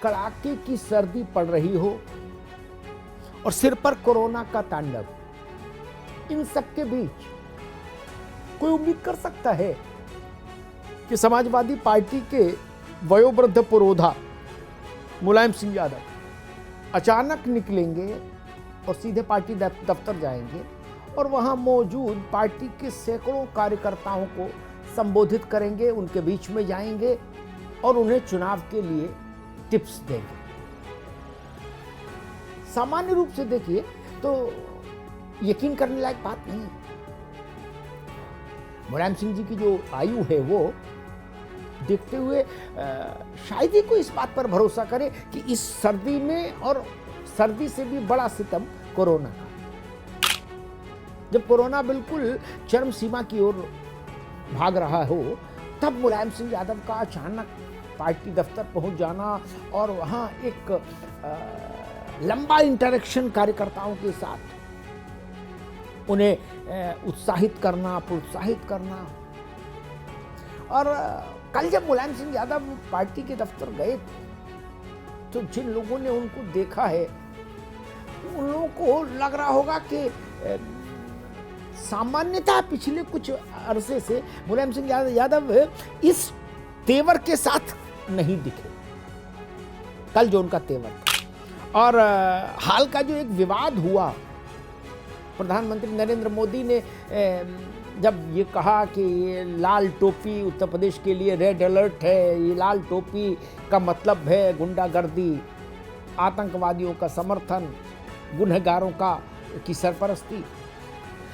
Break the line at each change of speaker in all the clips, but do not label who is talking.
कड़ाके की सर्दी पड़ रही हो और सिर पर कोरोना का तांडव, इन सब के बीच कोई उम्मीद कर सकता है कि समाजवादी पार्टी के वयोवृद्ध पुरोधा मुलायम सिंह यादव अचानक निकलेंगे और सीधे पार्टी दफ्तर जाएंगे और वहां मौजूद पार्टी के सैकड़ों कार्यकर्ताओं को संबोधित करेंगे, उनके बीच में जाएंगे और उन्हें चुनाव के लिए टिप्स देंगे। सामान्य रूप से देखिए तो यकीन करने लायक बात नहीं है। मुलायम सिंह जी की जो आयु है वो देखते हुए शायद ही कोई इस बात पर भरोसा करे कि इस सर्दी में, और सर्दी से भी बड़ा सितम कोरोना का, जब कोरोना बिल्कुल चरम सीमा की ओर भाग रहा हो, तब मुलायम सिंह यादव का अचानक पार्टी दफ्तर पहुंच जाना और वहां एक लंबा इंटरेक्शन कार्यकर्ताओं के साथ उन्हें उत्साहित करना, प्रोत्साहित करना। और कल जब मुलायम सिंह यादव पार्टी के दफ्तर गए तो जिन लोगों ने उनको देखा है उन लोगों को लग रहा होगा कि सामान्यतः पिछले कुछ अरसे से मुलायम सिंह यादव इस तेवर के साथ नहीं दिखे, कल जो उनका तेवर था। और हाल का जो एक विवाद हुआ, प्रधानमंत्री नरेंद्र मोदी ने जब ये कहा कि ये लाल टोपी उत्तर प्रदेश के लिए रेड अलर्ट है, ये लाल टोपी का मतलब है गुंडागर्दी, आतंकवादियों का समर्थन, गुनहगारों की सरपरस्ती,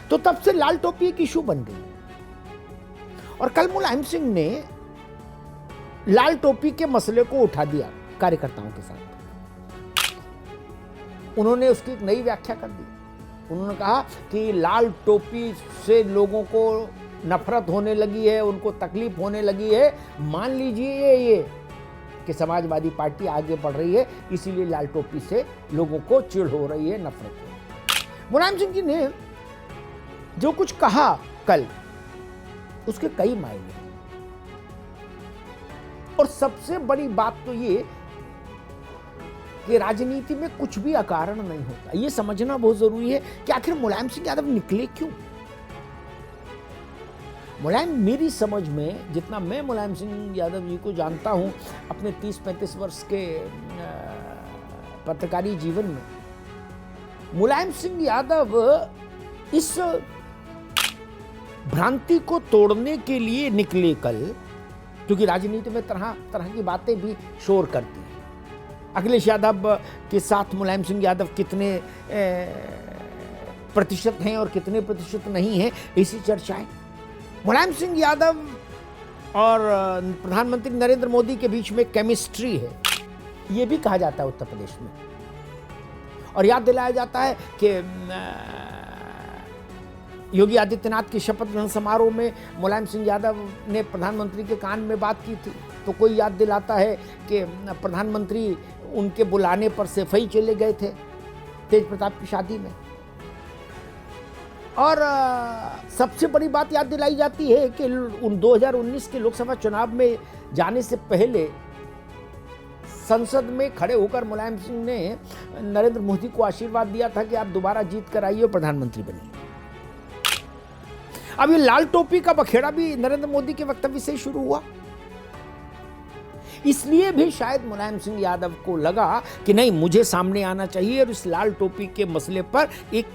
तो तब से लाल टोपी एक इशू बन गई। और कल मुलायम सिंह ने लाल टोपी के मसले को उठा दिया कार्यकर्ताओं के साथ। उन्होंने उसकी एक नई व्याख्या कर दी। उन्होंने कहा कि लाल टोपी से लोगों को नफरत होने लगी है, उनको तकलीफ होने लगी है। मान लीजिए ये कि समाजवादी पार्टी आगे बढ़ रही है, इसीलिए लाल टोपी से लोगों को चिढ़ हो रही है, नफरत हो रही है। मुलायम सिंह जी ने जो कुछ कहा कल, उसके कई मायने हैं। और सबसे बड़ी बात तो ये कि राजनीति में कुछ भी अकारण नहीं होता। ये समझना बहुत जरूरी है कि आखिर मुलायम सिंह यादव निकले क्यों। मेरी समझ में, जितना मैं मुलायम सिंह यादव जी को जानता हूं अपने 30-35 वर्ष के पत्रकारी जीवन में, मुलायम सिंह यादव इस भ्रांति को तोड़ने के लिए निकले कल, क्योंकि राजनीति में तरह तरह की बातें भी शोर करती हैं। अखिलेश यादव के साथ मुलायम सिंह यादव कितने प्रतिशत हैं और कितने प्रतिशत नहीं हैं, ऐसी चर्चाएं। मुलायम सिंह यादव और प्रधानमंत्री नरेंद्र मोदी के बीच में केमिस्ट्री है, ये भी कहा जाता है उत्तर प्रदेश में। और याद दिलाया जाता है कि योगी आदित्यनाथ की शपथ ग्रहण समारोह में मुलायम सिंह यादव ने प्रधानमंत्री के कान में बात की थी, तो कोई याद दिलाता है कि प्रधानमंत्री उनके बुलाने पर सेफई चले गए थे तेज प्रताप की शादी में। और सबसे बड़ी बात याद दिलाई जाती है कि 2019 के लोकसभा चुनाव में जाने से पहले संसद में खड़े होकर मुलायम सिंह ने नरेंद्र मोदी को आशीर्वाद दिया था कि आप दोबारा जीत कर आइए और प्रधानमंत्री बनिए। अब ये लाल टोपी का बखेड़ा भी नरेंद्र मोदी के वक्तव्य से ही शुरू हुआ। इसलिए भी शायद मुलायम सिंह यादव को लगा कि नहीं, मुझे सामने आना चाहिए और इस लाल टोपी के मसले पर एक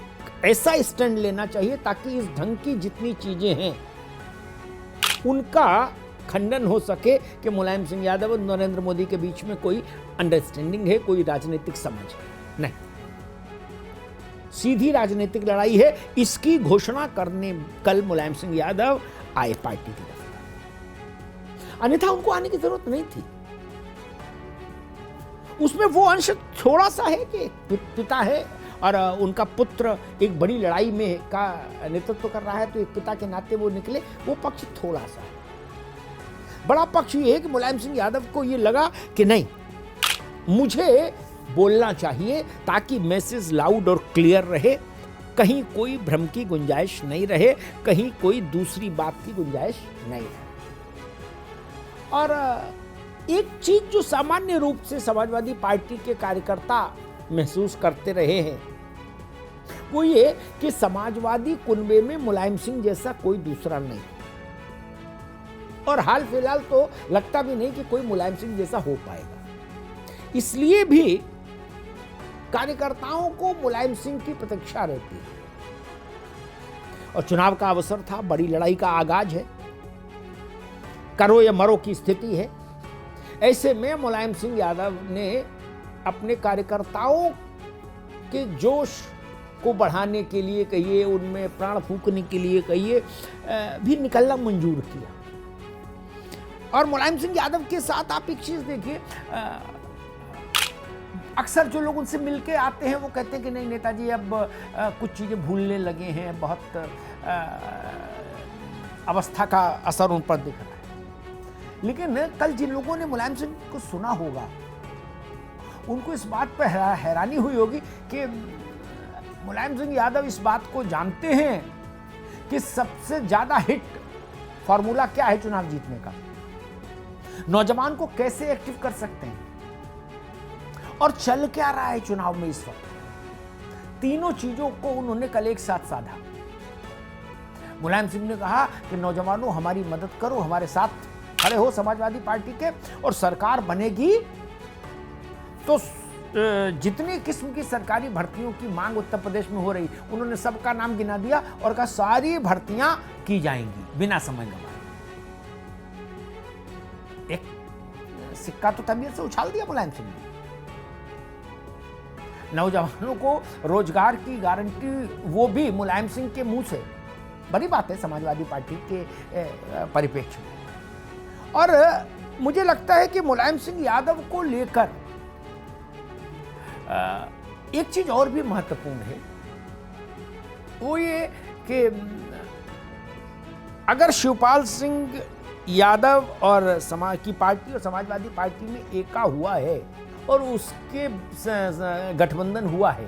ऐसा स्टैंड लेना चाहिए ताकि इस ढंग की जितनी चीजें हैं उनका खंडन हो सके कि मुलायम सिंह यादव और नरेंद्र मोदी के बीच में कोई अंडरस्टैंडिंग है, कोई राजनीतिक समझ है। नहीं, सीधी राजनीतिक लड़ाई है। इसकी घोषणा करने कल मुलायम सिंह यादव आए पार्टी की तरफ, अन्यथा उनको आने की जरूरत नहीं थी। उसमें वो अंश थोड़ा सा है कि पिता है और उनका पुत्र एक बड़ी लड़ाई में का नेतृत्व कर रहा है, तो एक पिता के नाते वो निकले, वो पक्ष थोड़ा सा है। बड़ा पक्ष ये है कि मुलायम सिंह यादव को ये लगा कि नहीं, मुझे बोलना चाहिए ताकि मैसेज लाउड और क्लियर रहे, कहीं कोई भ्रम की गुंजाइश नहीं रहे, कहीं कोई दूसरी बात की गुंजाइश नहीं रहे। और एक चीज जो सामान्य रूप से समाजवादी पार्टी के कार्यकर्ता महसूस करते रहे हैं वो ये कि समाजवादी कुनबे में मुलायम सिंह जैसा कोई दूसरा नहीं, और हाल फिलहाल तो लगता भी नहीं कि कोई मुलायम सिंह जैसा हो पाएगा। इसलिए भी कार्यकर्ताओं को मुलायम सिंह की प्रतीक्षा रहती है, और चुनाव का अवसर था, बड़ी लड़ाई का आगाज है, करो या मरो की स्थिति है। ऐसे में मुलायम सिंह यादव ने अपने कार्यकर्ताओं के जोश को बढ़ाने के लिए कहिए, उनमें प्राण फूंकने के लिए कहिए, भी निकलना मंजूर किया। और मुलायम सिंह यादव के साथ आप एक चीज देखिए, अक्सर जो लोग उनसे मिलके आते हैं वो कहते हैं कि नहीं नेताजी अब कुछ चीजें भूलने लगे हैं, बहुत अवस्था का असर उन पर दिख रहा है। लेकिन कल जिन लोगों ने मुलायम सिंह को सुना होगा उनको इस बात पर हैरानी हुई होगी कि मुलायम सिंह यादव इस बात को जानते हैं कि सबसे ज्यादा हिट फॉर्मूला क्या है चुनाव जीतने का, नौजवान को कैसे एक्टिव कर सकते हैं और चल क्या रहा है चुनाव में इस वक्त। तीनों चीजों को उन्होंने कल एक साथ साधा। मुलायम सिंह ने कहा कि नौजवानों हमारी मदद करो, हमारे साथ खड़े हो समाजवादी पार्टी के, और सरकार बनेगी तो जितनी किस्म की सरकारी भर्तियों की मांग उत्तर प्रदेश में हो रही, उन्होंने सबका नाम गिना दिया और कहा सारी भर्तियां की जाएंगी बिना समय गंवाए। एक सिक्का तो तबीयत से उछाल दिया मुलायम सिंह ने। नौजवानों को रोजगार की गारंटी, वो भी मुलायम सिंह के मुंह से, बड़ी बात है समाजवादी पार्टी के परिप्रेक्ष्य में। और मुझे लगता है कि मुलायम सिंह यादव को लेकर एक चीज और भी महत्वपूर्ण है, वो ये कि अगर शिवपाल सिंह यादव और समाज की पार्टी और समाजवादी पार्टी में एका हुआ है और उसके गठबंधन हुआ है,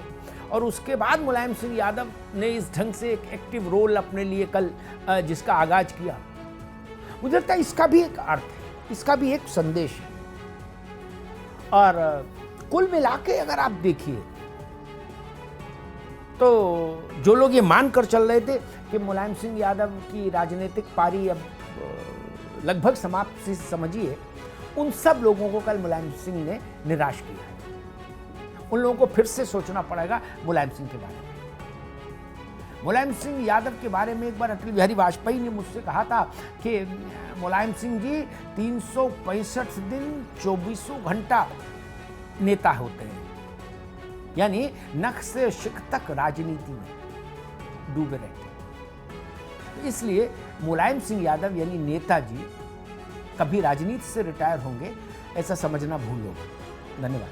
और उसके बाद मुलायम सिंह यादव ने इस ढंग से एक एक्टिव रोल अपने लिए कल जिसका आगाज किया, मुझे लगता है इसका भी एक अर्थ है, इसका भी एक संदेश है। और कुल मिला के अगर आप देखिए तो जो लोग ये मानकर चल रहे थे कि मुलायम सिंह यादव की राजनीतिक पारी अब लगभग समाप्त सी समझिए, उन सब लोगों को कल मुलायम सिंह ने निराश किया है। उन लोगों को फिर से सोचना पड़ेगा मुलायम सिंह के बारे में। मुलायम सिंह यादव के बारे में एक बार अटल बिहारी वाजपेयी ने मुझसे कहा था कि मुलायम सिंह जी 365 दिन 24 घंटा नेता होते हैं, यानी नख से शिख तक राजनीति में डूबे रहते हैं। तो इसलिए मुलायम सिंह यादव यानी नेताजी कभी राजनीति से रिटायर होंगे ऐसा समझना भूल होगा। धन्यवाद।